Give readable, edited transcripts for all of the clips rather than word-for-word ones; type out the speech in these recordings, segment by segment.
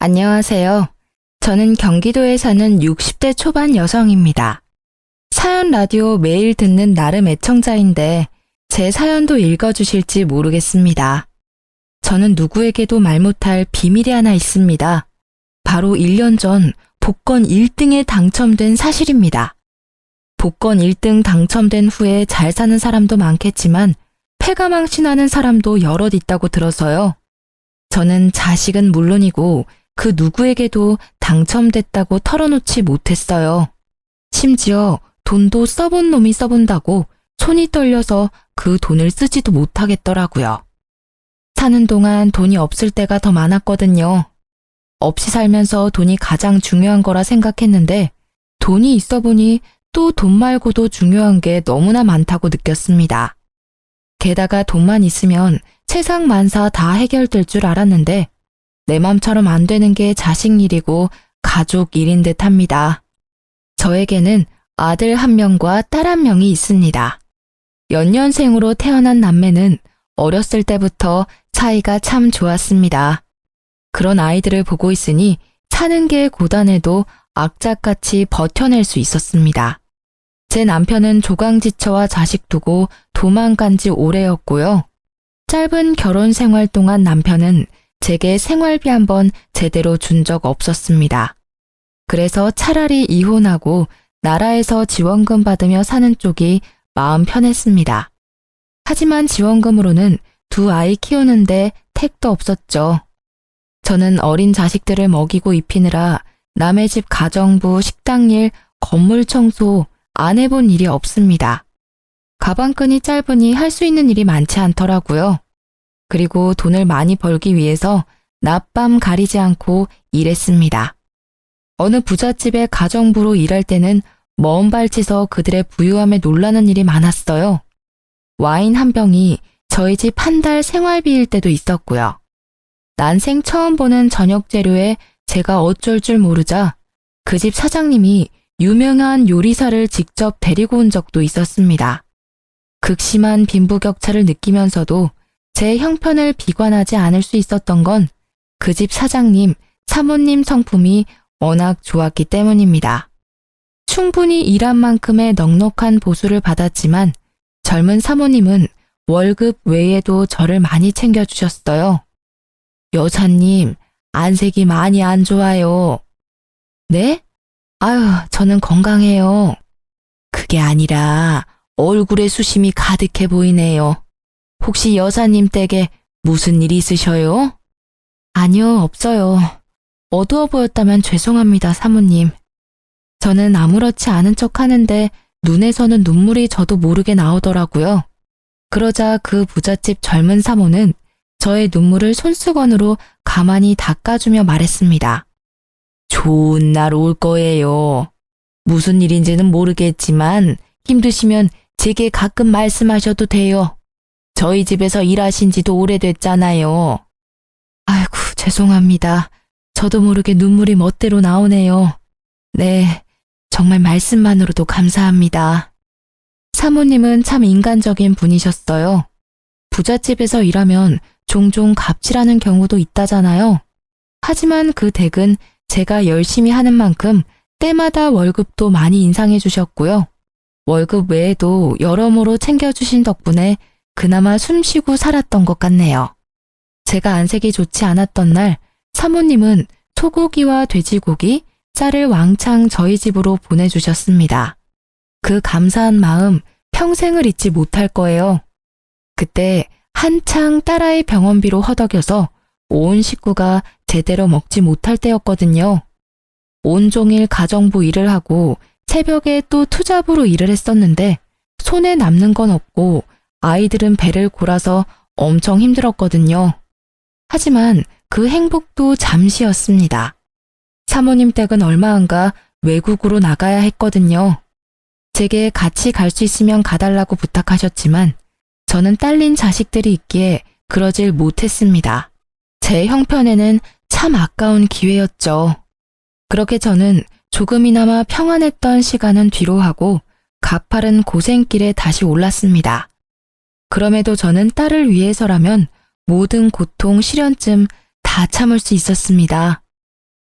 안녕하세요. 저는 경기도에 사는 60대 초반 여성입니다. 사연 라디오 매일 듣는 나름 애청자인데 제 사연도 읽어주실지 모르겠습니다. 저는 누구에게도 말 못할 비밀이 하나 있습니다. 바로 1년 전 복권 1등에 당첨된 사실입니다. 복권 1등 당첨된 후에 잘 사는 사람도 많겠지만 패가망신하는 사람도 여럿 있다고 들어서요. 저는 자식은 물론이고 그 누구에게도 당첨됐다고 털어놓지 못했어요. 심지어 돈도 써본 놈이 써본다고 손이 떨려서 그 돈을 쓰지도 못하겠더라고요. 사는 동안 돈이 없을 때가 더 많았거든요. 없이 살면서 돈이 가장 중요한 거라 생각했는데 돈이 있어 보니 또 돈 말고도 중요한 게 너무나 많다고 느꼈습니다. 게다가 돈만 있으면 세상 만사 다 해결될 줄 알았는데 내 맘처럼 안 되는 게 자식 일이고 가족 일인 듯 합니다. 저에게는 아들 1명과 딸 1명이 있습니다. 연년생으로 태어난 남매는 어렸을 때부터 사이가 참 좋았습니다. 그런 아이들을 보고 있으니 사는 게 고단해도 악착같이 버텨낼 수 있었습니다. 제 남편은 조강지처와 자식 두고 도망간 지 오래였고요. 짧은 결혼 생활 동안 남편은 제게 생활비 한번 제대로 준 적 없었습니다. 그래서 차라리 이혼하고 나라에서 지원금 받으며 사는 쪽이 마음 편했습니다. 하지만 지원금으로는 2 아이 키우는데 택도 없었죠. 저는 어린 자식들을 먹이고 입히느라 남의 집 가정부, 식당일, 건물 청소 안 해본 일이 없습니다. 가방끈이 짧으니 할 수 있는 일이 많지 않더라고요. 그리고 돈을 많이 벌기 위해서 낮밤 가리지 않고 일했습니다. 어느 부잣집의 가정부로 일할 때는 먼 발치서 그들의 부유함에 놀라는 일이 많았어요. 와인 한 병이 저희 집 한 달 생활비일 때도 있었고요. 난생 처음 보는 저녁 재료에 제가 어쩔 줄 모르자 그 집 사장님이 유명한 요리사를 직접 데리고 온 적도 있었습니다. 극심한 빈부격차를 느끼면서도 제 형편을 비관하지 않을 수 있었던 건 그 집 사장님, 사모님 성품이 워낙 좋았기 때문입니다. 충분히 일한 만큼의 넉넉한 보수를 받았지만 젊은 사모님은 월급 외에도 저를 많이 챙겨주셨어요. 여사님, 안색이 많이 안 좋아요. 네? 아유, 저는 건강해요. 그게 아니라 얼굴에 수심이 가득해 보이네요. 혹시 여사님 댁에 무슨 일 있으셔요? 아니요, 없어요. 어두워 보였다면 죄송합니다, 사모님. 저는 아무렇지 않은 척 하는데 눈에서는 눈물이 저도 모르게 나오더라고요. 그러자 그 부잣집 젊은 사모는 저의 눈물을 손수건으로 가만히 닦아주며 말했습니다. 좋은 날 올 거예요. 무슨 일인지는 모르겠지만 힘드시면 제게 가끔 말씀하셔도 돼요. 저희 집에서 일하신 지도 오래됐잖아요. 아이고, 죄송합니다. 저도 모르게 눈물이 멋대로 나오네요. 네, 정말 말씀만으로도 감사합니다. 사모님은 참 인간적인 분이셨어요. 부잣집에서 일하면 종종 갑질하는 경우도 있다잖아요. 하지만 그 댁은 제가 열심히 하는 만큼 때마다 월급도 많이 인상해 주셨고요. 월급 외에도 여러모로 챙겨주신 덕분에 그나마 숨쉬고 살았던 것 같네요. 제가 안색이 좋지 않았던 날 사모님은 소고기와 돼지고기, 쌀을 왕창 저희 집으로 보내주셨습니다. 그 감사한 마음 평생을 잊지 못할 거예요. 그때 한창 딸아이 병원비로 허덕여서 온 식구가 제대로 먹지 못할 때였거든요. 온종일 가정부 일을 하고 새벽에 또 투잡으로 일을 했었는데 손에 남는 건 없고 아이들은 배를 골아서 엄청 힘들었거든요. 하지만 그 행복도 잠시였습니다. 사모님 댁은 얼마 안가 외국으로 나가야 했거든요. 제게 같이 갈 수 있으면 가달라고 부탁하셨지만 저는 딸린 자식들이 있기에 그러질 못했습니다. 제 형편에는 참 아까운 기회였죠. 그렇게 저는 조금이나마 평안했던 시간은 뒤로 하고 가파른 고생길에 다시 올랐습니다. 그럼에도 저는 딸을 위해서라면 모든 고통, 시련쯤 다 참을 수 있었습니다.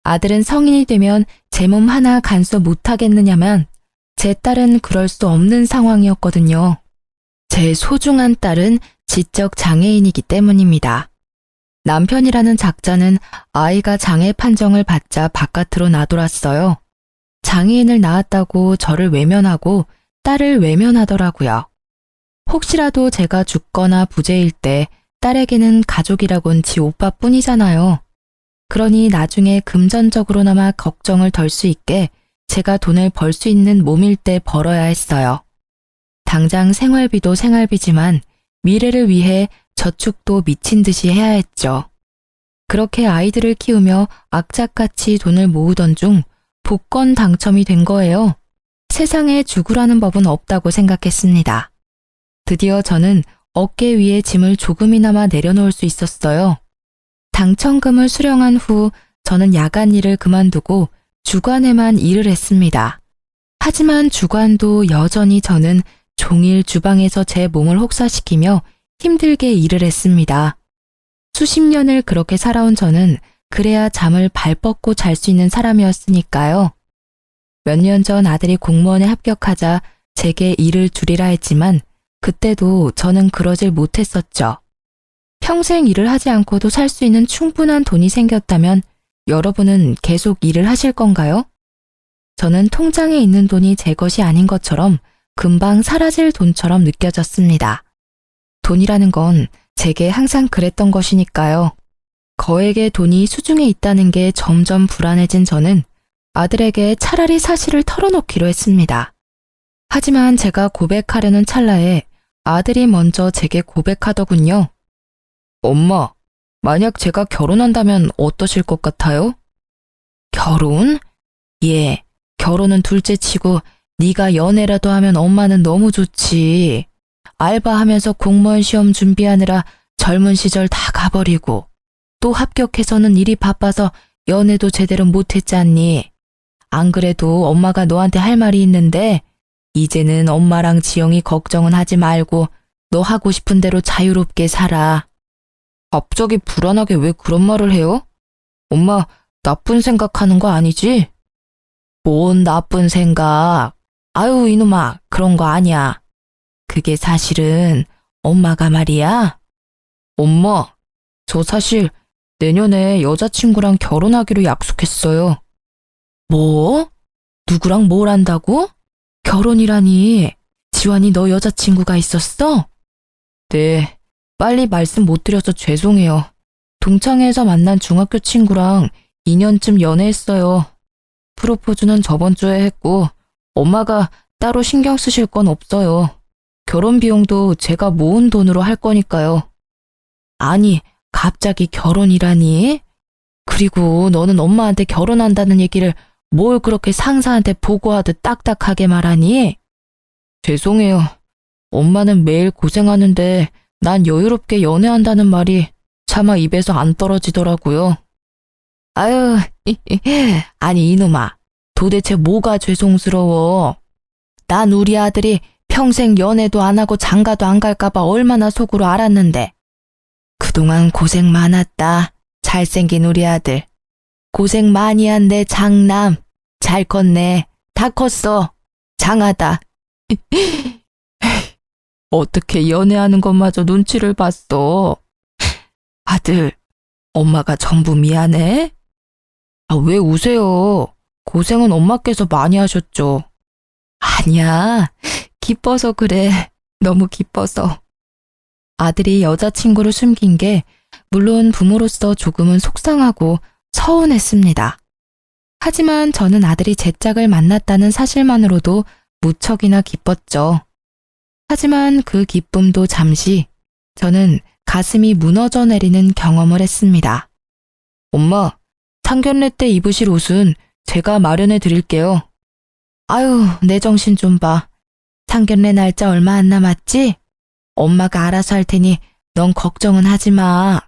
아들은 성인이 되면 제 몸 하나 간수 못하겠느냐면 제 딸은 그럴 수 없는 상황이었거든요. 제 소중한 딸은 지적 장애인이기 때문입니다. 남편이라는 작자는 아이가 장애 판정을 받자 바깥으로 나돌았어요. 장애인을 낳았다고 저를 외면하고 딸을 외면하더라고요. 혹시라도 제가 죽거나 부재일 때 딸에게는 가족이라곤 지 오빠뿐이잖아요. 그러니 나중에 금전적으로나마 걱정을 덜 수 있게 제가 돈을 벌 수 있는 몸일 때 벌어야 했어요. 당장 생활비도 생활비지만 미래를 위해 저축도 미친 듯이 해야 했죠. 그렇게 아이들을 키우며 악착같이 돈을 모으던 중 복권 당첨이 된 거예요. 세상에 죽으라는 법은 없다고 생각했습니다. 드디어 저는 어깨 위에 짐을 조금이나마 내려놓을 수 있었어요. 당첨금을 수령한 후 저는 야간 일을 그만두고 주간에만 일을 했습니다. 하지만 주간도 여전히 저는 종일 주방에서 제 몸을 혹사시키며 힘들게 일을 했습니다. 수십 년을 그렇게 살아온 저는 그래야 잠을 발 뻗고 잘 수 있는 사람이었으니까요. 몇 년 전 아들이 공무원에 합격하자 제게 일을 줄이라 했지만 그때도 저는 그러질 못했었죠. 평생 일을 하지 않고도 살 수 있는 충분한 돈이 생겼다면 여러분은 계속 일을 하실 건가요? 저는 통장에 있는 돈이 제 것이 아닌 것처럼 금방 사라질 돈처럼 느껴졌습니다. 돈이라는 건 제게 항상 그랬던 것이니까요. 거액의 돈이 수중에 있다는 게 점점 불안해진 저는 아들에게 차라리 사실을 털어놓기로 했습니다. 하지만 제가 고백하려는 찰나에 아들이 먼저 제게 고백하더군요. 엄마, 만약 제가 결혼한다면 어떠실 것 같아요? 결혼? 예, 결혼은 둘째치고 네가 연애라도 하면 엄마는 너무 좋지. 알바하면서 공무원 시험 준비하느라 젊은 시절 다 가버리고 또 합격해서는 일이 바빠서 연애도 제대로 못했잖니. 안 그래도 엄마가 너한테 할 말이 있는데 이제는 엄마랑 지영이 걱정은 하지 말고 너 하고 싶은 대로 자유롭게 살아. 갑자기 불안하게 왜 그런 말을 해요? 엄마, 나쁜 생각하는 거 아니지? 뭔 나쁜 생각. 아유, 이놈아, 그런 거 아니야. 그게 사실은 엄마가 말이야. 엄마, 저 사실 내년에 여자친구랑 결혼하기로 약속했어요. 뭐? 누구랑 뭘 한다고? 결혼이라니. 지환이 너 여자친구가 있었어? 네, 빨리 말씀 못 드려서 죄송해요. 동창회에서 만난 중학교 친구랑 2년쯤 연애했어요. 프로포즈는 저번 주에 했고 엄마가 따로 신경 쓰실 건 없어요. 결혼 비용도 제가 모은 돈으로 할 거니까요. 아니, 갑자기 결혼이라니? 그리고 너는 엄마한테 결혼한다는 얘기를 뭘 그렇게 상사한테 보고하듯 딱딱하게 말하니? 죄송해요. 엄마는 매일 고생하는데 난 여유롭게 연애한다는 말이 차마 입에서 안 떨어지더라고요. 아유, 아니 이놈아, 도대체 뭐가 죄송스러워? 난 우리 아들이 평생 연애도 안 하고 장가도 안 갈까봐 얼마나 속으로 알았는데. 그동안 고생 많았다. 잘생긴 우리 아들. 고생 많이 한 내 장남. 잘 컸네. 다 컸어. 장하다. 어떻게 연애하는 것마저 눈치를 봤어. 아들, 엄마가 전부 미안해? 아, 왜 우세요? 고생은 엄마께서 많이 하셨죠. 아니야. 기뻐서 그래. 너무 기뻐서. 아들이 여자친구를 숨긴 게 물론 부모로서 조금은 속상하고 서운했습니다. 하지만 저는 아들이 제 짝을 만났다는 사실만으로도 무척이나 기뻤죠. 하지만 그 기쁨도 잠시 저는 가슴이 무너져 내리는 경험을 했습니다. 엄마, 상견례 때 입으실 옷은 제가 마련해 드릴게요. 아유, 내 정신 좀 봐. 상견례 날짜 얼마 안 남았지? 엄마가 알아서 할 테니 넌 걱정은 하지 마.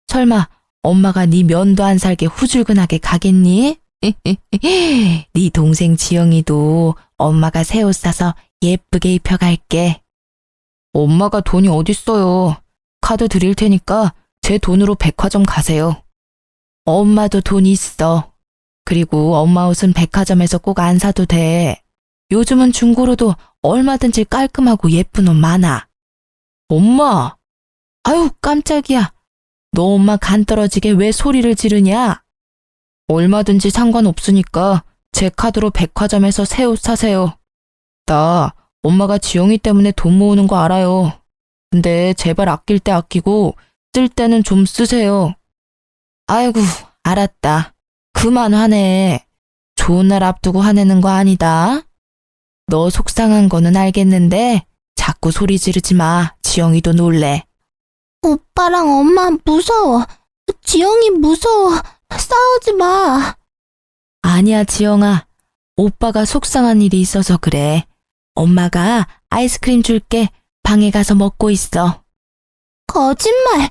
설마 엄마가 네 면도 안 살게 후줄근하게 가겠니? 네 동생 지영이도 엄마가 새 옷 사서 예쁘게 입혀갈게. 엄마가 돈이 어딨어요. 카드 드릴 테니까 제 돈으로 백화점 가세요. 엄마도 돈 있어. 그리고 엄마 옷은 백화점에서 꼭 안 사도 돼. 요즘은 중고로도 얼마든지 깔끔하고 예쁜 옷 많아. 엄마! 아유, 깜짝이야. 너 엄마 간 떨어지게 왜 소리를 지르냐? 얼마든지 상관없으니까 제 카드로 백화점에서 새 옷 사세요. 나 엄마가 지영이 때문에 돈 모으는 거 알아요. 근데 제발 아낄 때 아끼고 쓸 때는 좀 쓰세요. 아이고, 알았다. 그만 화내. 좋은 날 앞두고 화내는 거 아니다. 너 속상한 거는 알겠는데 자꾸 소리 지르지 마. 지영이도 놀래. 오빠랑 엄마 무서워. 지영이 무서워. 싸우지 마. 아니야, 지영아. 오빠가 속상한 일이 있어서 그래. 엄마가 아이스크림 줄게. 방에 가서 먹고 있어. 거짓말.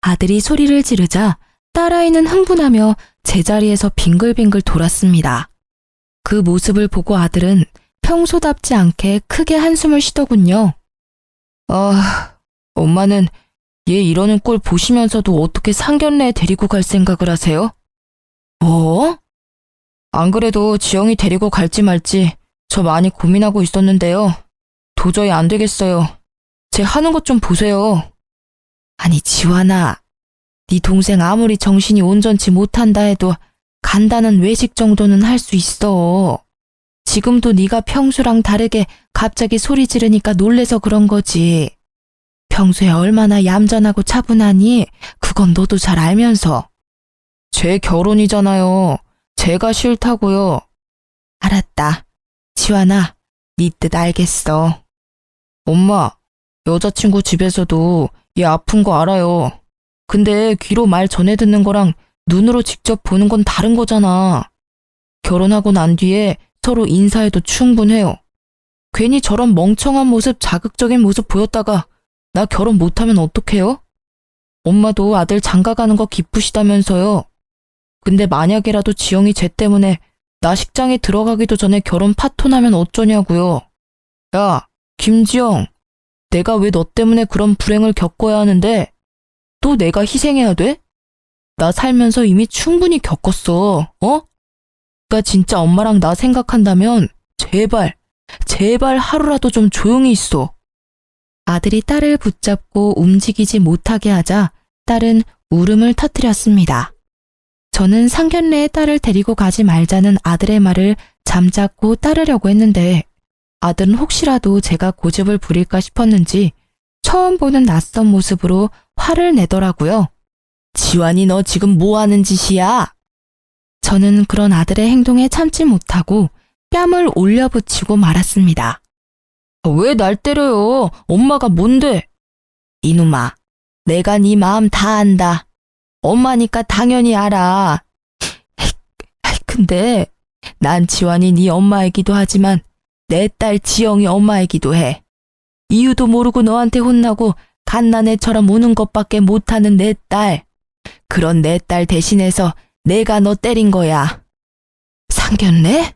아들이 소리를 지르자 딸아이는 흥분하며 제자리에서 빙글빙글 돌았습니다. 그 모습을 보고 아들은 평소답지 않게 크게 한숨을 쉬더군요. 아, 엄마는 얘 이러는 꼴 보시면서도 어떻게 상견례에 데리고 갈 생각을 하세요? 안 그래도 지영이 데리고 갈지 말지 저 많이 고민하고 있었는데요. 도저히 안 되겠어요. 제 하는 것 좀 보세요. 아니, 지환아. 네 동생 아무리 정신이 온전치 못한다 해도 간단한 외식 정도는 할 수 있어. 지금도 네가 평소랑 다르게 갑자기 소리 지르니까 놀래서 그런 거지. 평소에 얼마나 얌전하고 차분하니 그건 너도 잘 알면서. 제 결혼이잖아요. 제가 싫다고요. 알았다. 지환아, 네 뜻 알겠어. 엄마, 여자친구 집에서도 얘 아픈 거 알아요. 근데 귀로 말 전해 듣는 거랑 눈으로 직접 보는 건 다른 거잖아. 결혼하고 난 뒤에 서로 인사해도 충분해요. 괜히 저런 멍청한 모습, 자극적인 모습 보였다가 나 결혼 못하면 어떡해요? 엄마도 아들 장가가는 거 기쁘시다면서요. 근데 만약에라도 지영이 쟤 때문에 나 식장에 들어가기도 전에 결혼 파토나면 어쩌냐고요. 야, 김지영, 내가 왜 너 때문에 그런 불행을 겪어야 하는데 또 내가 희생해야 돼? 나 살면서 이미 충분히 겪었어, 어? 그러니까 진짜 엄마랑 나 생각한다면 제발 하루라도 좀 조용히 있어. 아들이 딸을 붙잡고 움직이지 못하게 하자 딸은 울음을 터뜨렸습니다. 저는 상견례에 딸을 데리고 가지 말자는 아들의 말을 잠자코 따르려고 했는데 아들은 혹시라도 제가 고집을 부릴까 싶었는지 처음 보는 낯선 모습으로 화를 내더라고요. 지환이 너 지금 뭐 하는 짓이야? 저는 그런 아들의 행동에 참지 못하고 뺨을 올려붙이고 말았습니다. 왜 날 때려요? 엄마가 뭔데? 이놈아, 내가 네 마음 다 안다. 엄마니까 당연히 알아. 근데 난 지환이 네 엄마이기도 하지만 내 딸 지영이 엄마이기도 해. 이유도 모르고 너한테 혼나고 갓난애처럼 우는 것밖에 못하는 내 딸. 그런 내 딸 대신해서 내가 너 때린 거야. 상견례?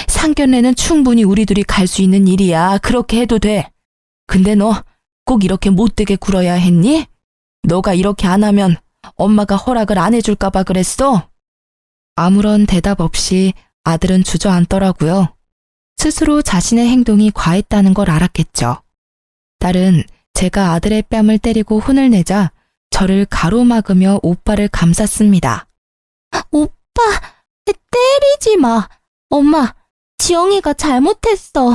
상견례는 충분히 우리 둘이 갈 수 있는 일이야. 그렇게 해도 돼. 근데 너 꼭 이렇게 못되게 굴어야 했니? 너가 이렇게 안 하면 엄마가 허락을 안 해줄까 봐 그랬어? 아무런 대답 없이 아들은 주저앉더라고요. 스스로 자신의 행동이 과했다는 걸 알았겠죠. 딸은 제가 아들의 뺨을 때리고 혼을 내자 저를 가로막으며 오빠를 감쌌습니다. 오빠, 때리지 마. 엄마, 지영이가 잘못했어.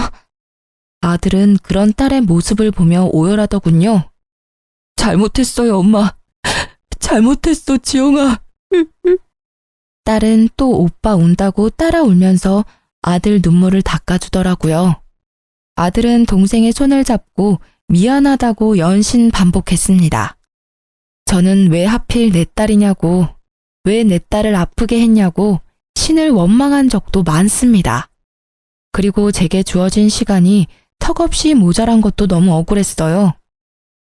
아들은 그런 딸의 모습을 보며 오열하더군요. 잘못했어요, 엄마. 잘못했어, 지영아. 딸은 또 오빠 운다고 따라 울면서 아들 눈물을 닦아주더라고요. 아들은 동생의 손을 잡고 미안하다고 연신 반복했습니다. 저는 왜 하필 내 딸이냐고, 왜 내 딸을 아프게 했냐고 신을 원망한 적도 많습니다. 그리고 제게 주어진 시간이 턱없이 모자란 것도 너무 억울했어요.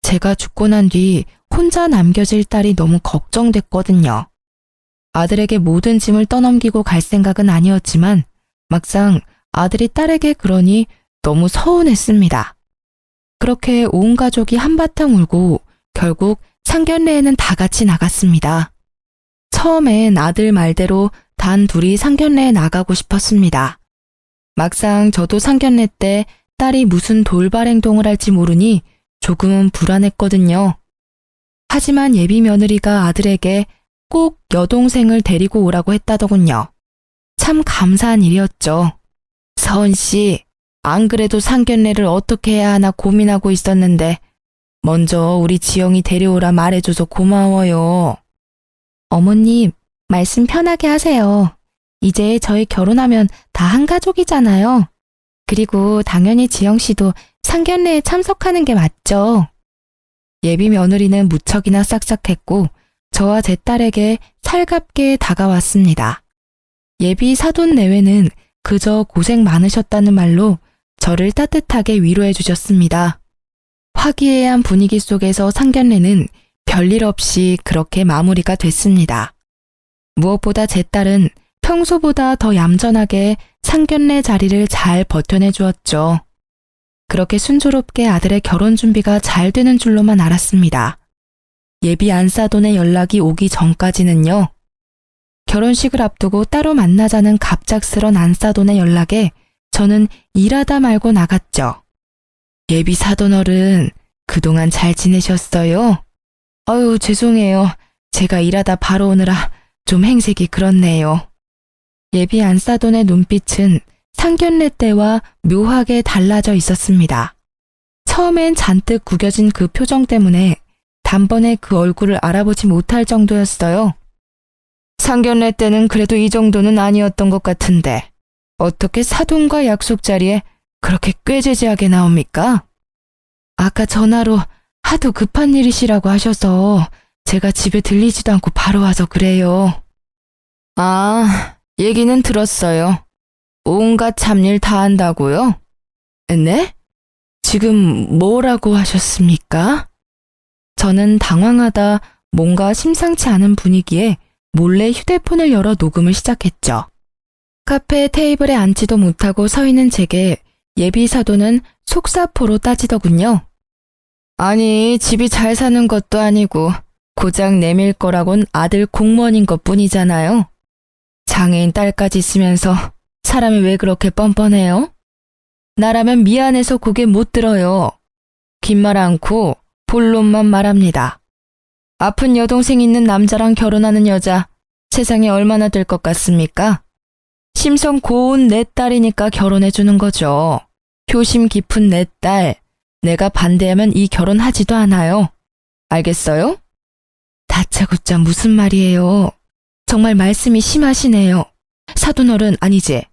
제가 죽고 난 뒤 혼자 남겨질 딸이 너무 걱정됐거든요. 아들에게 모든 짐을 떠넘기고 갈 생각은 아니었지만 막상 아들이 딸에게 그러니 너무 서운했습니다. 그렇게 온 가족이 한바탕 울고 결국 상견례에는 다 같이 나갔습니다. 처음엔 아들 말대로 단 둘이 상견례에 나가고 싶었습니다. 막상 저도 상견례 때 딸이 무슨 돌발 행동을 할지 모르니 조금은 불안했거든요. 하지만 예비 며느리가 아들에게 꼭 여동생을 데리고 오라고 했다더군요. 참 감사한 일이었죠. 서은 씨, 안 그래도 상견례를 어떻게 해야 하나 고민하고 있었는데 먼저 우리 지영이 데려오라 말해줘서 고마워요. 어머님, 말씀 편하게 하세요. 이제 저희 결혼하면 다 한 가족이잖아요. 그리고 당연히 지영 씨도 상견례에 참석하는 게 맞죠. 예비 며느리는 무척이나 싹싹했고 저와 제 딸에게 살갑게 다가왔습니다. 예비 사돈 내외는 그저 고생 많으셨다는 말로 저를 따뜻하게 위로해 주셨습니다. 화기애애한 분위기 속에서 상견례는 별일 없이 그렇게 마무리가 됐습니다. 무엇보다 제 딸은 평소보다 더 얌전하게 상견례 자리를 잘 버텨내 주었죠. 그렇게 순조롭게 아들의 결혼 준비가 잘 되는 줄로만 알았습니다. 예비 안사돈의 연락이 오기 전까지는요. 결혼식을 앞두고 따로 만나자는 갑작스런 안사돈의 연락에 저는 일하다 말고 나갔죠. 예비 사돈어른, 그동안 잘 지내셨어요? 아유, 죄송해요. 제가 일하다 바로 오느라 좀 행색이 그렇네요. 예비 안사돈의 눈빛은 상견례 때와 묘하게 달라져 있었습니다. 처음엔 잔뜩 구겨진 그 표정 때문에 단번에 그 얼굴을 알아보지 못할 정도였어요. 상견례 때는 그래도 이 정도는 아니었던 것 같은데 어떻게 사돈과 약속 자리에 그렇게 꾀죄죄하게 나옵니까? 아까 전화로 하도 급한 일이시라고 하셔서 제가 집에 들리지도 않고 바로 와서 그래요. 아, 얘기는 들었어요. 온갖 잡일 다 한다고요? 네? 지금 뭐라고 하셨습니까? 저는 당황하다 뭔가 심상치 않은 분위기에 몰래 휴대폰을 열어 녹음을 시작했죠. 카페 테이블에 앉지도 못하고 서 있는 제게 예비 사돈은 속사포로 따지더군요. 아니, 집이 잘 사는 것도 아니고 고작 내밀 거라곤 아들 공무원인 것뿐이잖아요. 장애인 딸까지 있으면서 사람이 왜 그렇게 뻔뻔해요? 나라면 미안해서 고개 못 들어요. 긴 말 않고 본론만 말합니다. 아픈 여동생 있는 남자랑 결혼하는 여자 세상에 얼마나 될 것 같습니까? 심성 고운 내 딸이니까 결혼해주는 거죠. 효심 깊은 내 딸, 내가 반대하면 이 결혼하지도 않아요. 알겠어요? 다짜고짜 무슨 말이에요. 정말 말씀이 심하시네요. 사돈어른 아니지?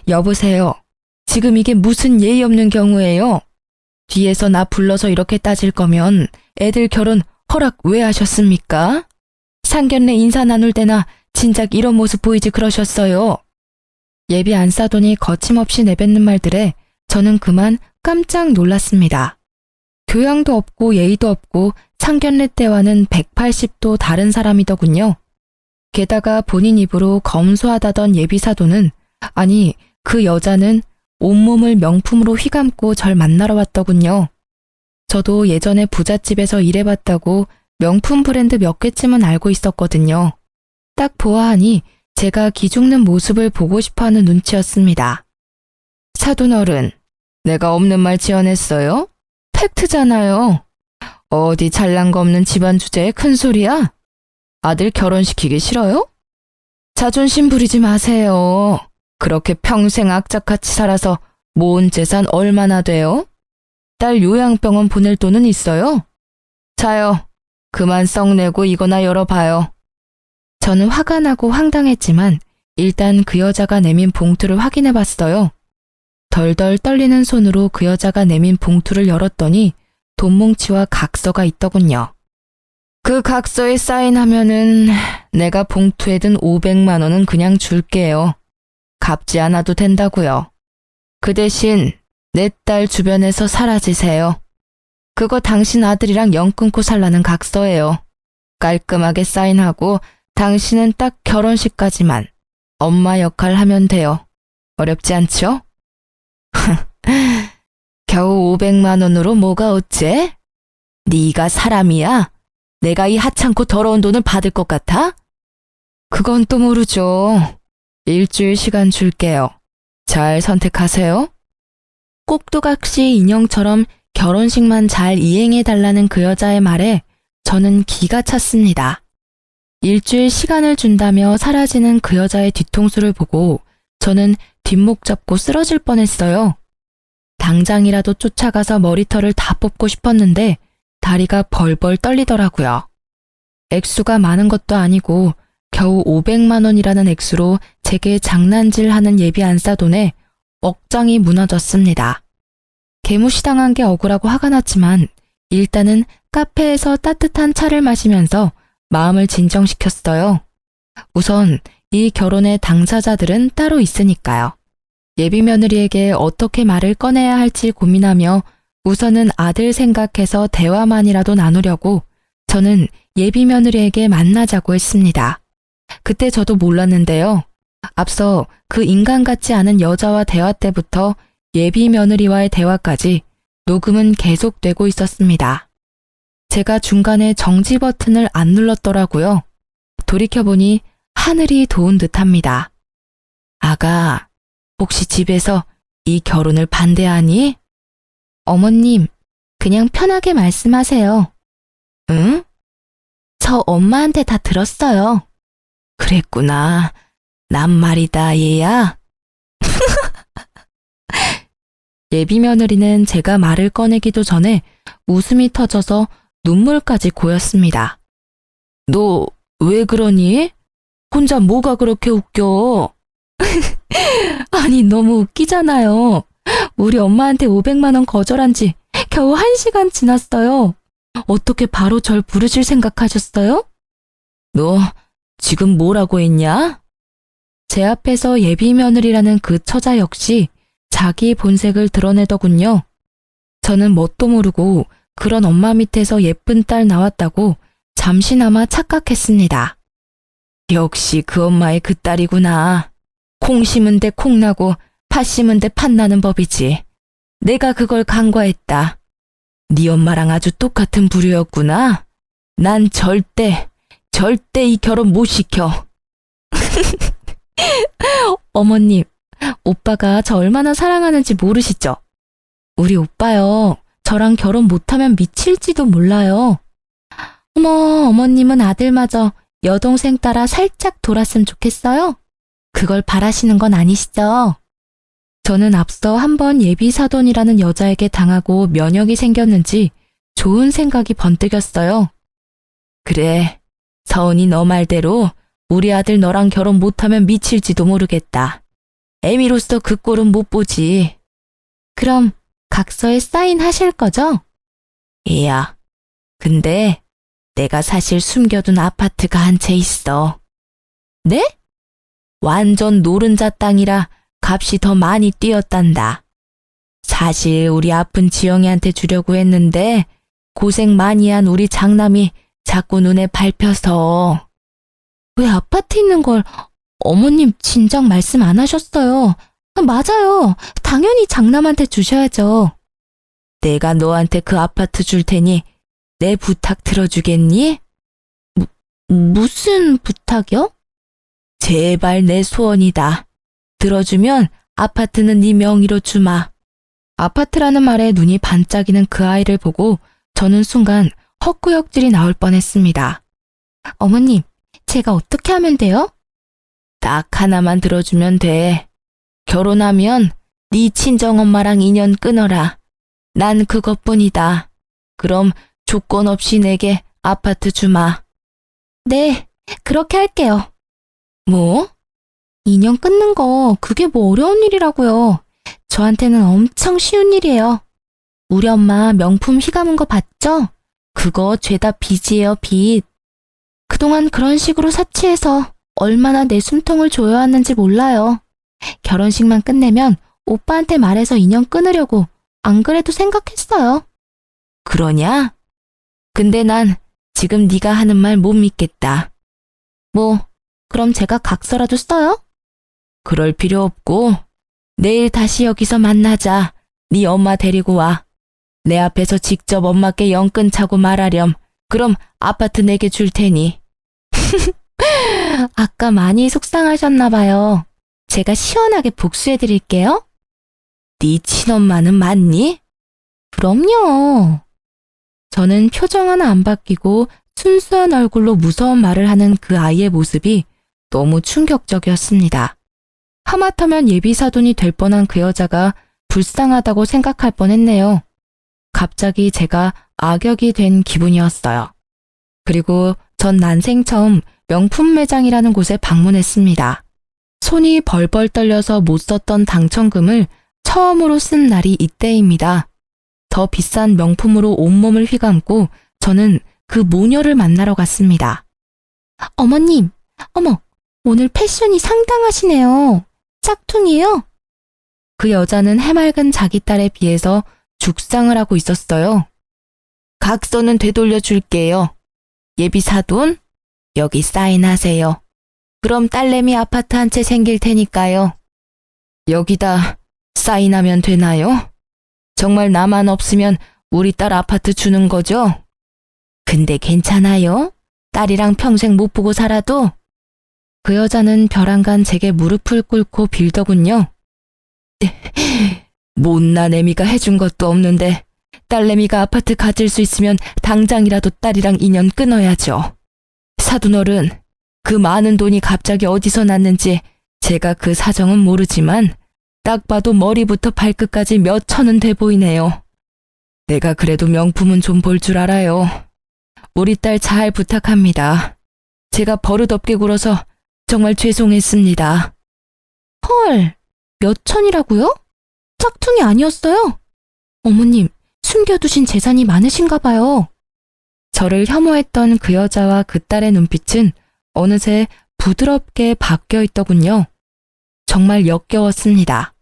여보세요. 지금 이게 무슨 예의 없는 경우예요? 뒤에서 나 불러서 이렇게 따질 거면 애들 결혼 허락 왜 하셨습니까? 상견례 인사 나눌 때나 진작 이런 모습 보이지 그러셨어요. 예비 안사돈이 거침없이 내뱉는 말들에 저는 그만 깜짝 놀랐습니다. 교양도 없고 예의도 없고 상견례 때와는 180도 다른 사람이더군요. 게다가 본인 입으로 검소하다던 예비 사돈은 아니 그 여자는 온몸을 명품으로 휘감고 절 만나러 왔더군요. 저도 예전에 부잣집에서 일해봤다고 명품 브랜드 몇 개쯤은 알고 있었거든요. 딱 보아하니 제가 기죽는 모습을 보고 싶어하는 눈치였습니다. 사돈어른, 내가 없는 말 지어냈어요? 팩트잖아요. 어디 잘난 거 없는 집안 주제에 큰 소리야? 아들 결혼시키기 싫어요? 자존심 부리지 마세요. 그렇게 평생 악착같이 살아서 모은 재산 얼마나 돼요? 딸 요양병원 보낼 돈은 있어요? 자요. 그만 썩내고 이거나 열어봐요. 저는 화가 나고 황당했지만 일단 그 여자가 내민 봉투를 확인해봤어요. 덜덜 떨리는 손으로 그 여자가 내민 봉투를 열었더니 돈뭉치와 각서가 있더군요. 그 각서에 사인하면은 내가 봉투에 든 500만 원은 그냥 줄게요. 갚지 않아도 된다고요. 그 대신 내 딸 주변에서 사라지세요. 그거 당신 아들이랑 연 끊고 살라는 각서예요. 깔끔하게 사인하고 당신은 딱 결혼식까지만 엄마 역할 하면 돼요. 어렵지 않죠? 겨우 500만 원으로 뭐가 어째? 네가 사람이야? 내가 이 하찮고 더러운 돈을 받을 것 같아? 그건 또 모르죠. 일주일 시간 줄게요. 잘 선택하세요. 꼭두각시 인형처럼 결혼식만 잘 이행해달라는 그 여자의 말에 저는 기가 찼습니다. 일주일 시간을 준다며 사라지는 그 여자의 뒤통수를 보고 저는 뒷목 잡고 쓰러질 뻔했어요. 당장이라도 쫓아가서 머리털을 다 뽑고 싶었는데 다리가 벌벌 떨리더라고요. 액수가 많은 것도 아니고 겨우 500만 원이라는 액수로 제게 장난질하는 예비 안사돈에 억장이 무너졌습니다. 개무시당한 게 억울하고 화가 났지만 일단은 카페에서 따뜻한 차를 마시면서 마음을 진정시켰어요. 우선 이 결혼의 당사자들은 따로 있으니까요. 예비 며느리에게 어떻게 말을 꺼내야 할지 고민하며 우선은 아들 생각해서 대화만이라도 나누려고 저는 예비 며느리에게 만나자고 했습니다. 그때 저도 몰랐는데요. 앞서 그 인간 같지 않은 여자와 대화 때부터 예비 며느리와의 대화까지 녹음은 계속되고 있었습니다. 제가 중간에 정지 버튼을 안 눌렀더라고요. 돌이켜보니 하늘이 도운 듯합니다. 아가, 혹시 집에서 이 결혼을 반대하니? 어머님, 그냥 편하게 말씀하세요. 응? 저 엄마한테 다 들었어요. 그랬구나. 난 말이다, 얘야. 예비 며느리는 제가 말을 꺼내기도 전에 웃음이 터져서 눈물까지 고였습니다. 너 왜 그러니? 혼자 뭐가 그렇게 웃겨? 아니, 너무 웃기잖아요. 우리 엄마한테 500만 원 거절한 지 겨우 1시간 지났어요. 어떻게 바로 절 부르실 생각하셨어요? 너 지금 뭐라고 했냐? 제 앞에서 예비 며느리라는 그 처자 역시 자기 본색을 드러내더군요. 저는 뭣도 모르고 그런 엄마 밑에서 예쁜 딸 나왔다고 잠시나마 착각했습니다. 역시 그 엄마의 그 딸이구나. 콩 심은 데 콩 나고 팥 심은 데 팥 나는 법이지. 내가 그걸 간과했다. 네 엄마랑 아주 똑같은 부류였구나. 난 절대 이 결혼 못 시켜. 어머님, 오빠가 저 얼마나 사랑하는지 모르시죠? 우리 오빠요, 저랑 결혼 못하면 미칠지도 몰라요. 어머, 어머님은 아들마저 여동생 따라 살짝 돌았으면 좋겠어요? 그걸 바라시는 건 아니시죠? 저는 앞서 한번 예비사돈이라는 여자에게 당하고 면역이 생겼는지 좋은 생각이 번뜩였어요. 그래, 서은이 너 말대로 우리 아들 너랑 결혼 못하면 미칠지도 모르겠다. 애미로서 그 꼴은 못 보지. 그럼 각서에 사인하실 거죠? 얘야, 근데 내가 사실 숨겨둔 아파트가 한 채 있어. 네? 완전 노른자 땅이라 값이 더 많이 뛰었단다. 사실 우리 아픈 지영이한테 주려고 했는데 고생 많이 한 우리 장남이 자꾸 눈에 밟혀서. 왜 아파트 있는 걸 어머님 진작 말씀 안 하셨어요? 맞아요. 당연히 장남한테 주셔야죠. 내가 너한테 그 아파트 줄 테니 내 부탁 들어주겠니? 무슨 부탁이요? 제발 내 소원이다. 들어주면 아파트는 네 명의로 주마. 아파트라는 말에 눈이 반짝이는 그 아이를 보고 저는 순간 헛구역질이 나올 뻔했습니다. 어머님, 제가 어떻게 하면 돼요? 딱 하나만 들어주면 돼. 결혼하면 네 친정엄마랑 인연 끊어라. 난 그것뿐이다. 그럼 조건 없이 내게 아파트 주마. 네, 그렇게 할게요. 뭐? 인연 끊는 거 그게 뭐 어려운 일이라고요. 저한테는 엄청 쉬운 일이에요. 우리 엄마 명품 휘감은 거 봤죠? 그거 죄다 빚이에요, 빚. 그동안 그런 식으로 사치해서 얼마나 내 숨통을 조여왔는지 몰라요. 결혼식만 끝내면 오빠한테 말해서 인연 끊으려고 안 그래도 생각했어요. 그러냐? 근데 난 지금 네가 하는 말 못 믿겠다. 뭐, 그럼 제가 각서라도 써요? 그럴 필요 없고 내일 다시 여기서 만나자. 네 엄마 데리고 와. 내 앞에서 직접 엄마께 연끈 차고 말하렴. 그럼 아파트 내게 줄 테니. 아까 많이 속상하셨나 봐요. 제가 시원하게 복수해드릴게요. 네 친엄마는 맞니? 그럼요. 저는 표정 하나 안 바뀌고 순수한 얼굴로 무서운 말을 하는 그 아이의 모습이 너무 충격적이었습니다. 하마터면 예비사돈이 될 뻔한 그 여자가 불쌍하다고 생각할 뻔했네요. 갑자기 제가 악역이 된 기분이었어요. 그리고 전 난생 처음 명품 매장이라는 곳에 방문했습니다. 손이 벌벌 떨려서 못 썼던 당첨금을 처음으로 쓴 날이 이때입니다. 더 비싼 명품으로 온몸을 휘감고 저는 그 모녀를 만나러 갔습니다. 어머님, 어머, 오늘 패션이 상당하시네요. 짝퉁이에요? 그 여자는 해맑은 자기 딸에 비해서 죽상을 하고 있었어요. 각서는 되돌려 줄게요. 예비 사돈, 여기 사인하세요. 그럼 딸내미 아파트 한 채 생길 테니까요. 여기다 사인하면 되나요? 정말 나만 없으면 우리 딸 아파트 주는 거죠? 근데 괜찮아요? 딸이랑 평생 못 보고 살아도? 그 여자는 벼랑간 제게 무릎을 꿇고 빌더군요. 못난 애미가 해준 것도 없는데 딸내미가 아파트 가질 수 있으면 당장이라도 딸이랑 인연 끊어야죠. 사돈어른, 그 많은 돈이 갑자기 어디서 났는지 제가 그 사정은 모르지만 딱 봐도 머리부터 발끝까지 몇 천은 돼 보이네요. 내가 그래도 명품은 좀 볼 줄 알아요. 우리 딸 잘 부탁합니다. 제가 버릇없게 굴어서 정말 죄송했습니다. 헐, 몇 천이라고요? 짝퉁이 아니었어요? 어머님, 숨겨두신 재산이 많으신가 봐요. 저를 혐오했던 그 여자와 그 딸의 눈빛은 어느새 부드럽게 바뀌어 있더군요. 정말 역겨웠습니다.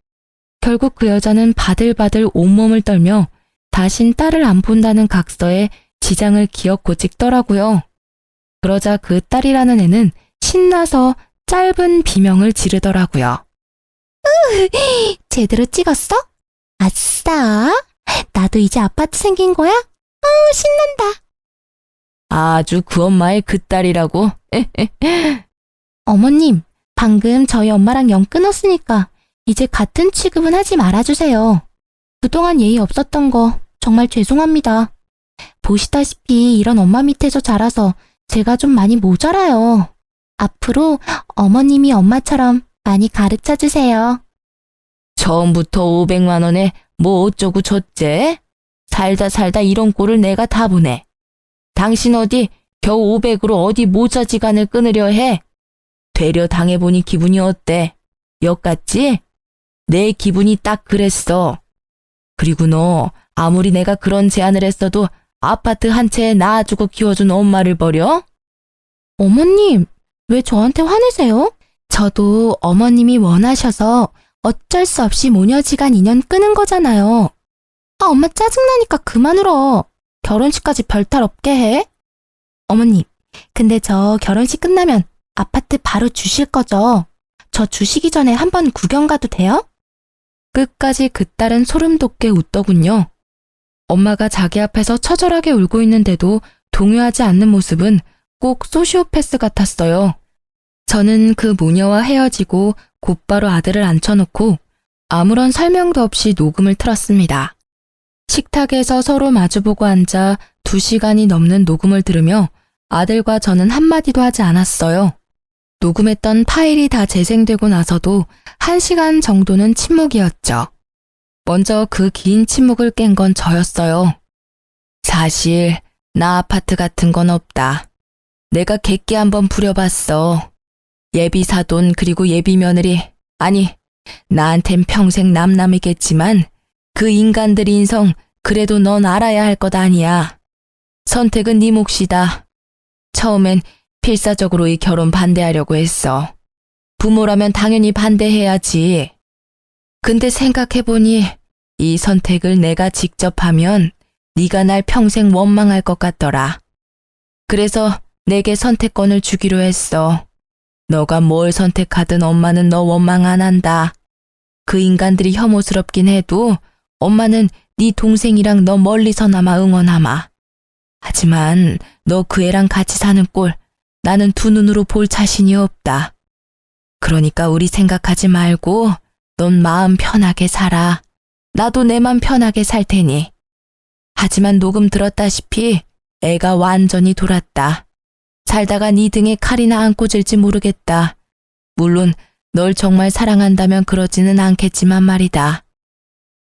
결국 그 여자는 바들바들 온몸을 떨며 다신 딸을 안 본다는 각서에 지장을 기어코 찍더라고요. 그러자 그 딸이라는 애는 신나서 짧은 비명을 지르더라고요. 제대로 찍었어? 아싸! 나도 이제 아파트 생긴 거야? 신난다. 아주 그 엄마의 그 딸이라고? 어머님, 방금 저희 엄마랑 영 끊었으니까 이제 같은 취급은 하지 말아주세요. 그동안 예의 없었던 거 정말 죄송합니다. 보시다시피 이런 엄마 밑에서 자라서 제가 좀 많이 모자라요. 앞으로 어머님이 엄마처럼 많이 가르쳐주세요. 처음부터 500만 원에 뭐 어쩌고 줬제? 살다 이런 꼴을 내가 다 보네. 당신 어디 겨우 500으로 어디 모자지간을 끊으려 해? 되려 당해보니 기분이 어때? 역 같지? 내 기분이 딱 그랬어. 그리고 너 아무리 내가 그런 제안을 했어도 아파트 한 채에 낳아주고 키워준 엄마를 버려? 어머님, 왜 저한테 화내세요? 저도 어머님이 원하셔서 어쩔 수 없이 모녀지간 인연 끄는 거잖아요. 엄마 짜증나니까 그만 울어. 결혼식까지 별탈 없게 해. 어머님, 근데 저 결혼식 끝나면 아파트 바로 주실 거죠? 저 주시기 전에 한번 구경 가도 돼요? 끝까지 그 딸은 소름 돋게 웃더군요. 엄마가 자기 앞에서 처절하게 울고 있는데도 동요하지 않는 모습은 꼭 소시오패스 같았어요. 저는 그 모녀와 헤어지고 곧바로 아들을 앉혀놓고 아무런 설명도 없이 녹음을 틀었습니다. 식탁에서 서로 마주보고 앉아 2시간이 넘는 녹음을 들으며 아들과 저는 한마디도 하지 않았어요. 녹음했던 파일이 다 재생되고 나서도 1시간 정도는 침묵이었죠. 먼저 그 긴 침묵을 깬 건 저였어요. 사실 나 아파트 같은 건 없다. 내가 객기 한번 부려봤어. 예비 사돈 그리고 예비 며느리, 아니 나한텐 평생 남남이겠지만 그 인간들 인성 그래도 넌 알아야 할 것 아니야. 선택은 네 몫이다. 처음엔 필사적으로 이 결혼 반대하려고 했어. 부모라면 당연히 반대해야지. 근데 생각해보니 이 선택을 내가 직접 하면 네가 날 평생 원망할 것 같더라. 그래서 내게 선택권을 주기로 했어. 너가 뭘 선택하든 엄마는 너 원망 안 한다. 그 인간들이 혐오스럽긴 해도 엄마는 네 동생이랑 너 멀리서나마 응원하마. 하지만 너 그 애랑 같이 사는 꼴 나는 두 눈으로 볼 자신이 없다. 그러니까 우리 생각하지 말고 넌 마음 편하게 살아. 나도 내 맘 편하게 살 테니. 하지만 녹음 들었다시피 애가 완전히 돌았다. 살다가 네 등에 칼이나 안 꽂을지 모르겠다. 물론 널 정말 사랑한다면 그러지는 않겠지만 말이다.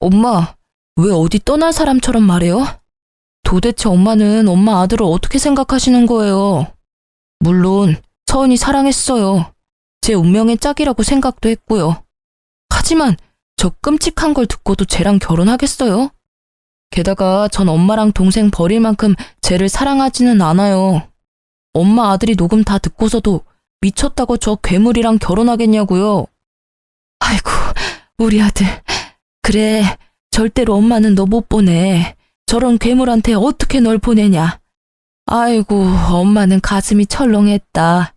엄마, 왜 어디 떠날 사람처럼 말해요? 도대체 엄마는 엄마 아들을 어떻게 생각하시는 거예요? 물론 서은이 사랑했어요. 제 운명의 짝이라고 생각도 했고요. 하지만 저 끔찍한 걸 듣고도 쟤랑 결혼하겠어요? 게다가 전 엄마랑 동생 버릴 만큼 쟤를 사랑하지는 않아요. 엄마 아들이 녹음 다 듣고서도 미쳤다고 저 괴물이랑 결혼하겠냐고요. 아이고, 우리 아들. 그래, 절대로 엄마는 너 못 보내. 저런 괴물한테 어떻게 널 보내냐. 아이고, 엄마는 가슴이 철렁했다.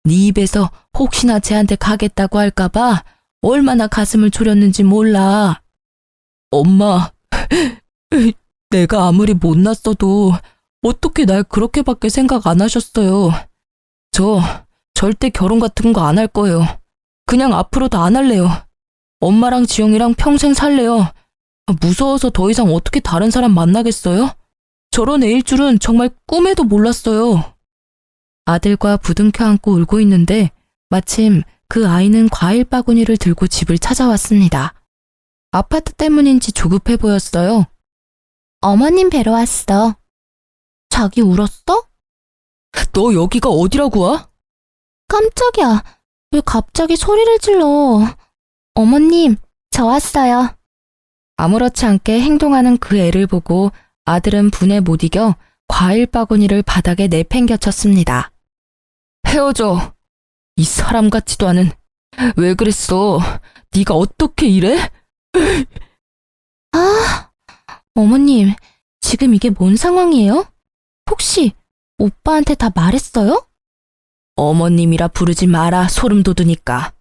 네 입에서 혹시나 쟤한테 가겠다고 할까봐 얼마나 가슴을 졸였는지 몰라. 엄마, 내가 아무리 못났어도 어떻게 날 그렇게밖에 생각 안 하셨어요. 저 절대 결혼 같은 거 안 할 거예요. 그냥 앞으로도 안 할래요. 엄마랑 지영이랑 평생 살래요. 무서워서 더 이상 어떻게 다른 사람 만나겠어요? 저런 애일 줄은 정말 꿈에도 몰랐어요. 아들과 부둥켜 안고 울고 있는데 마침 그 아이는 과일 바구니를 들고 집을 찾아왔습니다. 아파트 때문인지 조급해 보였어요. 어머님 뵈러 왔어. 자기 울었어? 너 여기가 어디라고 와? 깜짝이야. 왜 갑자기 소리를 질러? 어머님, 저 왔어요. 아무렇지 않게 행동하는 그 애를 보고 아들은 분에 못 이겨 과일 바구니를 바닥에 내팽겨쳤습니다. 헤어져. 이 사람 같지도 않은. 왜 그랬어? 네가 어떻게 이래? 아, 어머님, 지금 이게 뭔 상황이에요? 혹시 오빠한테 다 말했어요? 어머님이라 부르지 마라, 소름 돋으니까.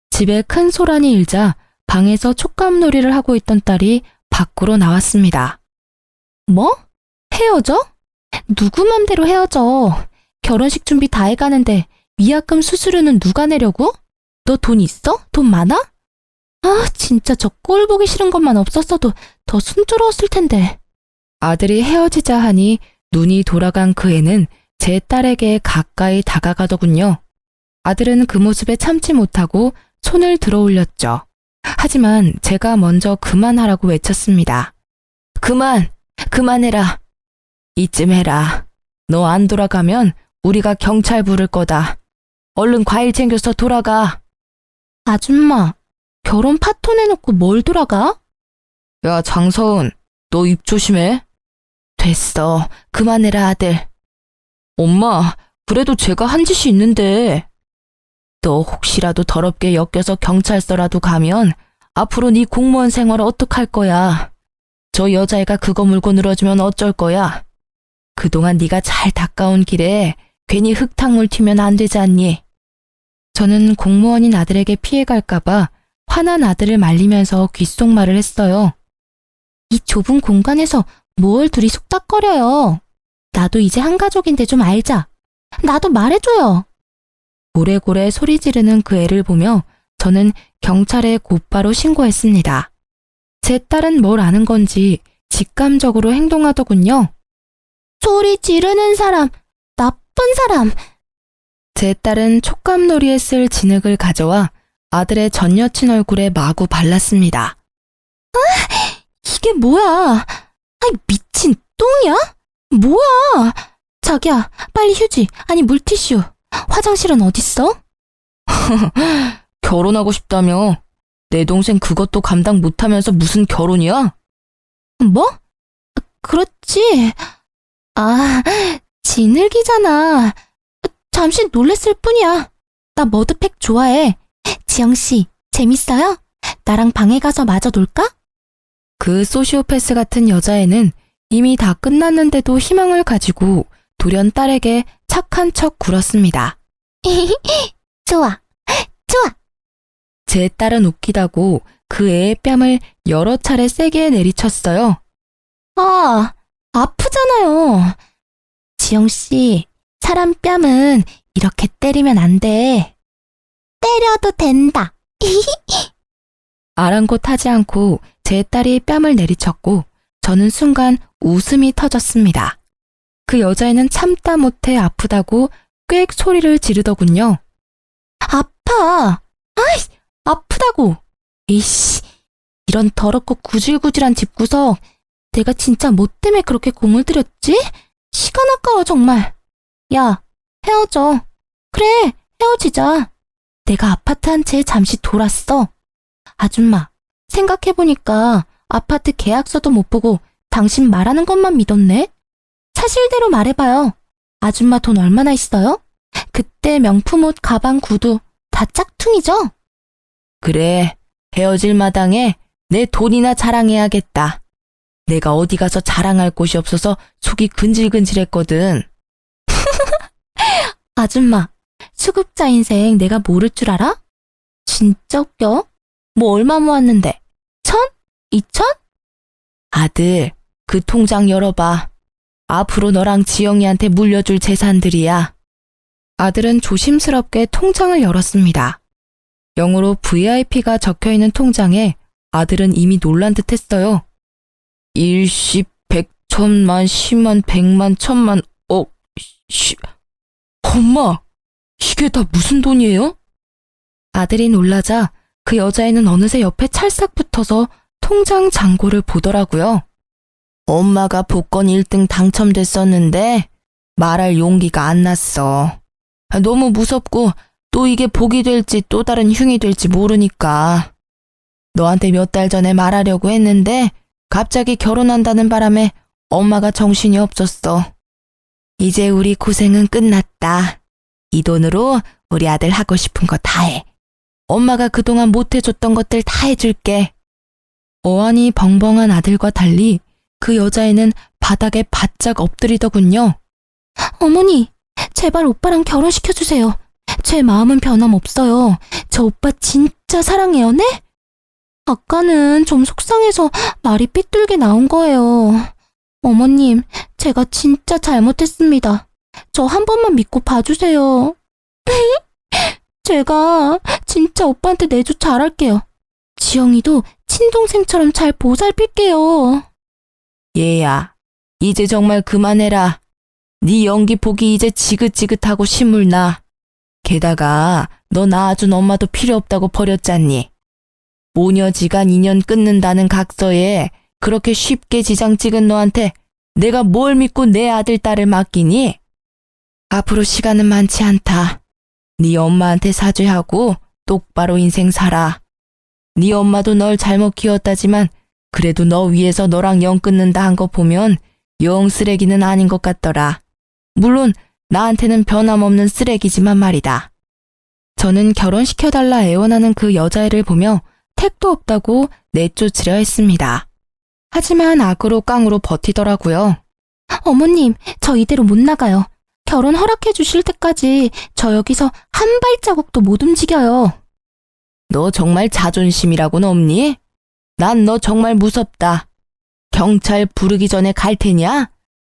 집에 큰 소란이 일자 방에서 촉감놀이를 하고 있던 딸이 밖으로 나왔습니다. 뭐? 헤어져? 누구 맘대로 헤어져? 결혼식 준비 다 해가는데 위약금 수수료는 누가 내려고? 너 돈 있어? 돈 많아? 아, 진짜 저 꼴 보기 싫은 것만 없었어도 더 순조로웠을 텐데. 아들이 헤어지자 하니 눈이 돌아간 그 애는 제 딸에게 가까이 다가가더군요. 아들은 그 모습에 참지 못하고 손을 들어 올렸죠. 하지만 제가 먼저 그만하라고 외쳤습니다. 그만해라. 이쯤 해라. 너 안 돌아가면 우리가 경찰 부를 거다. 얼른 과일 챙겨서 돌아가. 아줌마, 결혼 파토 내놓고 뭘 돌아가? 야, 장서은, 너 입 조심해. 됐어. 그만해라, 아들. 엄마, 그래도 제가 한 짓이 있는데. 너 혹시라도 더럽게 엮여서 경찰서라도 가면 앞으로 네 공무원 생활 어떡할 거야. 저 여자애가 그거 물고 늘어지면 어쩔 거야. 그동안 네가 잘 닦아온 길에 괜히 흙탕물 튀면 안 되지 않니? 저는 공무원인 아들에게 피해갈까봐 화난 아들을 말리면서 귓속말을 했어요. 이 좁은 공간에서 뭘 둘이 속닥거려요. 나도 이제 한 가족인데 좀 알자. 나도 말해줘요. 고래고래 소리 지르는 그 애를 보며 저는 경찰에 곧바로 신고했습니다. 제 딸은 뭘 아는 건지 직감적으로 행동하더군요. 소리 지르는 사람, 나쁜 사람. 제 딸은 촉감놀이에 쓸 진흙을 가져와 아들의 전 여친 얼굴에 마구 발랐습니다. 이게 뭐야? 아이, 미친 똥이야? 뭐야? 자기야, 빨리 휴지, 아니 물티슈. 화장실은 어딨어? 결혼하고 싶다며? 내 동생 그것도 감당 못하면서 무슨 결혼이야? 뭐? 그렇지. 아, 진흙이잖아. 잠시 놀랬을 뿐이야. 나 머드팩 좋아해. 지영씨, 재밌어요? 나랑 방에 가서 마저 놀까? 그 소시오패스 같은 여자애는 이미 다 끝났는데도 희망을 가지고 돌연 딸에게 착한 척 굴었습니다. 좋아, 좋아. 제 딸은 웃기다고 그 애의 뺨을 여러 차례 세게 내리쳤어요. 아, 아프잖아요. 지영씨, 사람 뺨은 이렇게 때리면 안 돼. 때려도 된다. 아랑곳하지 않고 제 딸이 뺨을 내리쳤고 저는 순간 웃음이 터졌습니다. 그 여자애는 참다 못해 아프다고 꽥 소리를 지르더군요. 아파! 아이, 아프다고! 이씨, 이런 더럽고 구질구질한 집구석. 내가 진짜 뭐 때문에 그렇게 공을 들였지? 시간 아까워 정말. 야, 헤어져. 그래, 헤어지자. 내가 아파트 한 채 잠시 돌았어. 아줌마, 생각해보니까 아파트 계약서도 못 보고 당신 말하는 것만 믿었네? 사실대로 말해봐요. 아줌마 돈 얼마나 있어요? 그때 명품 옷, 가방, 구두 다 짝퉁이죠? 그래, 헤어질 마당에 내 돈이나 자랑해야겠다. 내가 어디 가서 자랑할 곳이 없어서 속이 근질근질했거든. 아줌마, 수급자 인생 내가 모를 줄 알아? 진짜 웃겨. 뭐 얼마 모았는데? 1,000? 2,000? 아들, 그 통장 열어봐. 앞으로 너랑 지영이한테 물려줄 재산들이야. 아들은 조심스럽게 통장을 열었습니다. 영어로 VIP가 적혀있는 통장에 아들은 이미 놀란 듯 했어요. 일십, 백, 천만, 십만, 백만, 천만, 억, 엄마, 이게 다 무슨 돈이에요? 아들이 놀라자 그 여자애는 어느새 옆에 찰싹 붙어서 통장 잔고를 보더라고요. 엄마가 복권 1등 당첨됐었는데 말할 용기가 안 났어. 너무 무섭고 또 이게 복이 될지 또 다른 흉이 될지 모르니까. 너한테 몇 달 전에 말하려고 했는데 갑자기 결혼한다는 바람에 엄마가 정신이 없었어. 이제 우리 고생은 끝났다. 이 돈으로 우리 아들 하고 싶은 거 다 해. 엄마가 그동안 못 해줬던 것들 다 해줄게. 어안이 벙벙한 아들과 달리 그 여자애는 바닥에 바짝 엎드리더군요. 어머니, 제발 오빠랑 결혼시켜주세요. 제 마음은 변함없어요. 저 오빠 진짜 사랑해요, 네? 아까는 좀 속상해서 말이 삐뚤게 나온 거예요. 어머님, 제가 진짜 잘못했습니다. 저 한 번만 믿고 봐주세요. 제가 진짜 오빠한테 내조 잘할게요. 지영이도 친동생처럼 잘 보살필게요. 얘야, 이제 정말 그만해라. 네 연기 보기 이제 지긋지긋하고 신물나. 게다가 너 낳아준 엄마도 필요 없다고 버렸잖니. 모녀지간 인연 끊는다는 각서에 그렇게 쉽게 지장 찍은 너한테 내가 뭘 믿고 내 아들 딸을 맡기니? 앞으로 시간은 많지 않다. 네 엄마한테 사죄하고 똑바로 인생 살아. 네 엄마도 널 잘못 키웠다지만 그래도 너 위해서 너랑 연 끊는다 한 거 보면 영 쓰레기는 아닌 것 같더라. 물론 나한테는 변함없는 쓰레기지만 말이다. 저는 결혼시켜달라 애원하는 그 여자애를 보며 택도 없다고 내쫓으려 했습니다. 하지만 악으로 깡으로 버티더라고요. 어머님, 저 이대로 못 나가요. 결혼 허락해 주실 때까지 저 여기서 한 발자국도 못 움직여요. 너 정말 자존심이라고는 없니? 난 너 정말 무섭다. 경찰 부르기 전에 갈 테냐?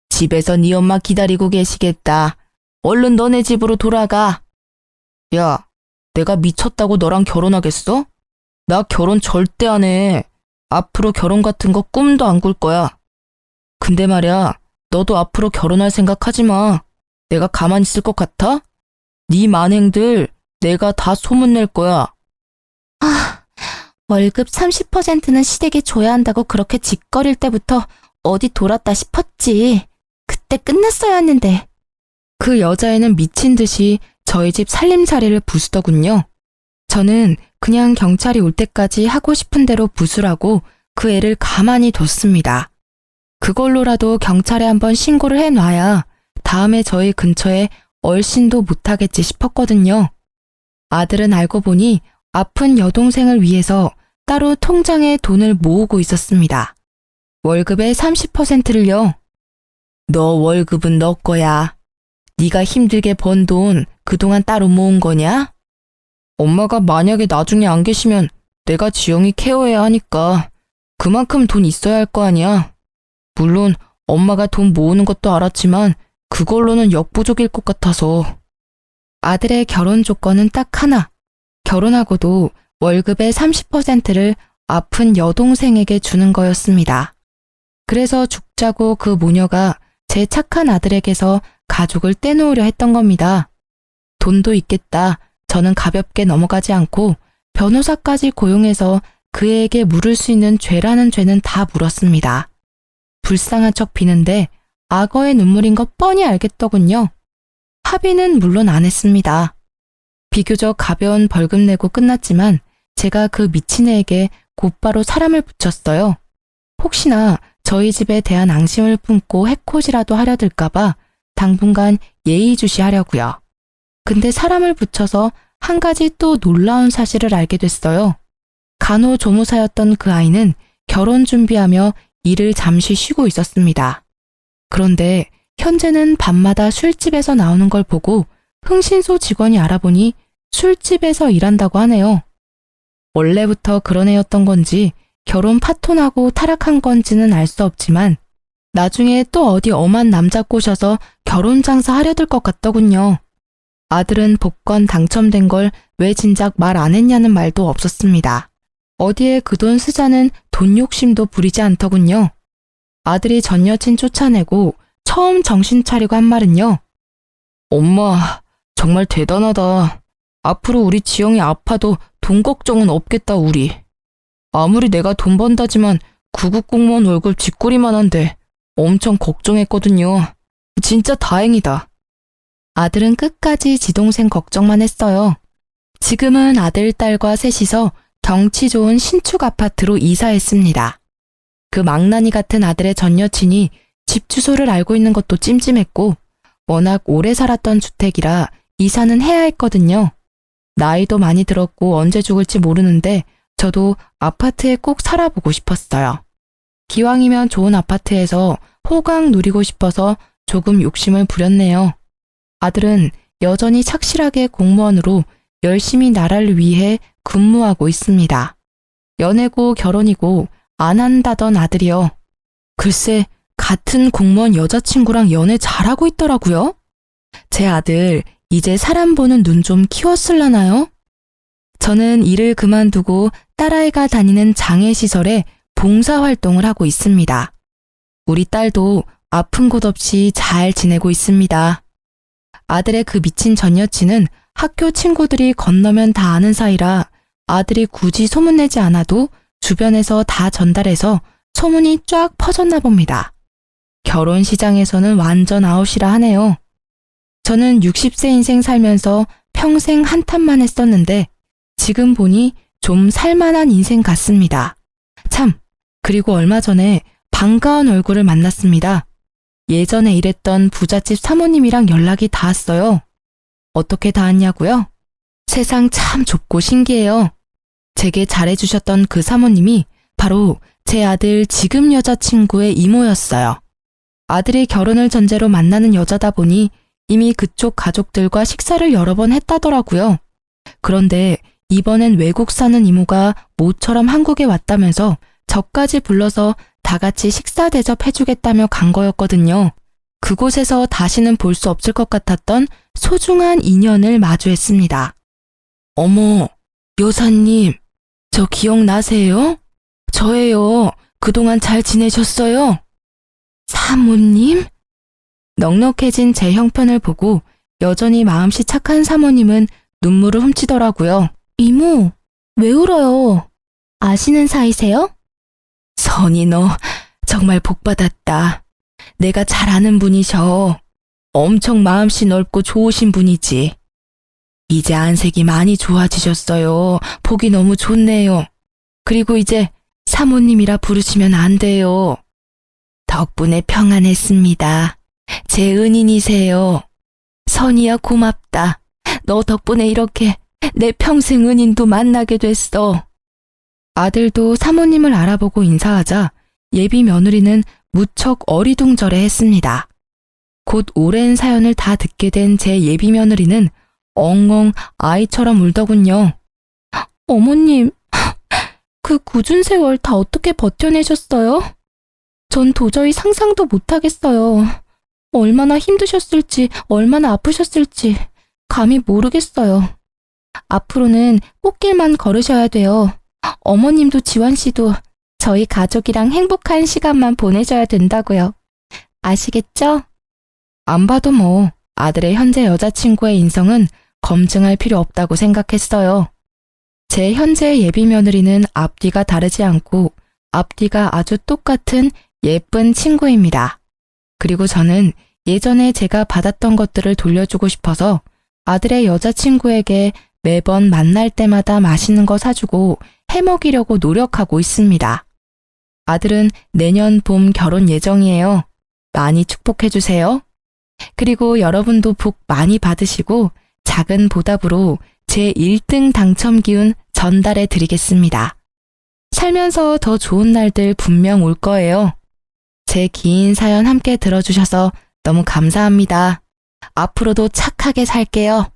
집에서 네 엄마 기다리고 계시겠다. 얼른 너네 집으로 돌아가. 야, 내가 미쳤다고 너랑 결혼하겠어? 나 결혼 절대 안 해. 앞으로 결혼 같은 거 꿈도 안 꿀 거야. 근데 말야, 너도 앞으로 결혼할 생각하지 마. 내가 가만히 있을 것 같아? 네 만행들 내가 다 소문낼 거야. 월급 30%는 시댁에 줘야 한다고 그렇게 짓거릴 때부터 어디 돌았다 싶었지. 그때 끝났어야 했는데. 그 여자애는 미친 듯이 저희 집 살림살이를 부수더군요. 저는 그냥 경찰이 올 때까지 하고 싶은 대로 부수라고 그 애를 가만히 뒀습니다. 그걸로라도 경찰에 한번 신고를 해놔야 다음에 저희 근처에 얼씬도 못하겠지 싶었거든요. 아들은 알고 보니 아픈 여동생을 위해서 따로 통장에 돈을 모으고 있었습니다. 월급의 30%를요. 너 월급은 너 거야. 네가 힘들게 번 돈 그동안 따로 모은 거냐? 엄마가 만약에 나중에 안 계시면 내가 지영이 케어해야 하니까 그만큼 돈 있어야 할 거 아니야. 물론 엄마가 돈 모으는 것도 알았지만 그걸로는 역부족일 것 같아서. 아들의 결혼 조건은 딱 하나. 결혼하고도 월급의 30%를 아픈 여동생에게 주는 거였습니다. 그래서 죽자고 그 모녀가 제 착한 아들에게서 가족을 떼놓으려 했던 겁니다. 돈도 있겠다. 저는 가볍게 넘어가지 않고 변호사까지 고용해서 그에게 물을 수 있는 죄라는 죄는 다 물었습니다. 불쌍한 척 비는데 악어의 눈물인 거 뻔히 알겠더군요. 합의는 물론 안 했습니다. 비교적 가벼운 벌금 내고 끝났지만 제가 그 미친 애에게 곧바로 사람을 붙였어요. 혹시나 저희 집에 대한 앙심을 품고 해코지라도 하려 들까봐 당분간 예의주시하려고요. 근데 사람을 붙여서 한 가지 또 놀라운 사실을 알게 됐어요. 간호조무사였던 그 아이는 결혼 준비하며 일을 잠시 쉬고 있었습니다. 그런데 현재는 밤마다 술집에서 나오는 걸 보고 흥신소 직원이 알아보니 술집에서 일한다고 하네요. 원래부터 그런 애였던 건지 결혼 파토나고 타락한 건지는 알 수 없지만 나중에 또 어디 엄한 남자 꼬셔서 결혼 장사하려 들 것 같더군요. 아들은 복권 당첨된 걸 왜 진작 말 안 했냐는 말도 없었습니다. 어디에 그 돈 쓰자는 돈 욕심도 부리지 않더군요. 아들이 전 여친 쫓아내고 처음 정신 차리고 한 말은요. 엄마, 정말 대단하다. 앞으로 우리 지영이 아파도 돈 걱정은 없겠다, 우리. 아무리 내가 돈 번다지만 구급 공무원 월급 쥐꼬리만 한데 엄청 걱정했거든요. 진짜 다행이다. 아들은 끝까지 지동생 걱정만 했어요. 지금은 아들, 딸과 셋이서 경치 좋은 신축 아파트로 이사했습니다. 그 망나니 같은 아들의 전 여친이 집 주소를 알고 있는 것도 찜찜했고 워낙 오래 살았던 주택이라 이사는 해야 했거든요. 나이도 많이 들었고 언제 죽을지 모르는데 저도 아파트에 꼭 살아보고 싶었어요. 기왕이면 좋은 아파트에서 호강 누리고 싶어서 조금 욕심을 부렸네요. 아들은 여전히 착실하게 공무원으로 열심히 나라를 위해 근무하고 있습니다. 연애고 결혼이고 안 한다던 아들이요. 글쎄, 같은 공무원 여자친구랑 연애 잘하고 있더라고요. 제 아들 이제 사람 보는 눈 좀 키웠을라나요? 저는 일을 그만두고 딸아이가 다니는 장애시설에 봉사활동을 하고 있습니다. 우리 딸도 아픈 곳 없이 잘 지내고 있습니다. 아들의 그 미친 전 여친은 학교 친구들이 건너면 다 아는 사이라 아들이 굳이 소문내지 않아도 주변에서 다 전달해서 소문이 쫙 퍼졌나 봅니다. 결혼 시장에서는 완전 아웃이라 하네요. 저는 60세 인생 살면서 평생 한탄만 했었는데 지금 보니 좀 살만한 인생 같습니다. 참, 그리고 얼마 전에 반가운 얼굴을 만났습니다. 예전에 일했던 부잣집 사모님이랑 연락이 닿았어요. 어떻게 닿았냐고요? 세상 참 좁고 신기해요. 제게 잘해주셨던 그 사모님이 바로 제 아들 지금 여자친구의 이모였어요. 아들이 결혼을 전제로 만나는 여자다 보니 이미 그쪽 가족들과 식사를 여러 번 했다더라고요. 그런데 이번엔 외국 사는 이모가 모처럼 한국에 왔다면서 저까지 불러서 다 같이 식사 대접해주겠다며 간 거였거든요. 그곳에서 다시는 볼 수 없을 것 같았던 소중한 인연을 마주했습니다. 어머, 여사님, 저 기억나세요? 저예요. 그동안 잘 지내셨어요? 사모님? 넉넉해진 제 형편을 보고 여전히 마음씨 착한 사모님은 눈물을 훔치더라고요. 이모, 왜 울어요? 아시는 사이세요? 선이 너 정말 복받았다. 내가 잘 아는 분이셔. 엄청 마음씨 넓고 좋으신 분이지. 이제 안색이 많이 좋아지셨어요. 보기 너무 좋네요. 그리고 이제 사모님이라 부르시면 안 돼요. 덕분에 평안했습니다. 제 은인이세요. 선이야 고맙다. 너 덕분에 이렇게 내 평생 은인도 만나게 됐어. 아들도 사모님을 알아보고 인사하자 예비 며느리는 무척 어리둥절해 했습니다. 곧 오랜 사연을 다 듣게 된 제 예비 며느리는 엉엉 아이처럼 울더군요. 어머님, 그 굳은 세월 다 어떻게 버텨내셨어요? 전 도저히 상상도 못하겠어요. 얼마나 힘드셨을지, 얼마나 아프셨을지 감히 모르겠어요. 앞으로는 꽃길만 걸으셔야 돼요. 어머님도 지원 씨도 저희 가족이랑 행복한 시간만 보내셔야 된다고요. 아시겠죠? 안 봐도 뭐 아들의 현재 여자친구의 인성은 검증할 필요 없다고 생각했어요. 제 현재 예비 며느리는 앞뒤가 다르지 않고 앞뒤가 아주 똑같은 예쁜 친구입니다. 그리고 저는 예전에 제가 받았던 것들을 돌려주고 싶어서 아들의 여자친구에게 매번 만날 때마다 맛있는 거 사주고 해먹이려고 노력하고 있습니다. 아들은 내년 봄 결혼 예정이에요. 많이 축복해주세요. 그리고 여러분도 복 많이 받으시고 작은 보답으로 제 1등 당첨 기운 전달해 드리겠습니다. 살면서 더 좋은 날들 분명 올 거예요. 제 긴 사연 함께 들어주셔서 너무 감사합니다. 앞으로도 착하게 살게요.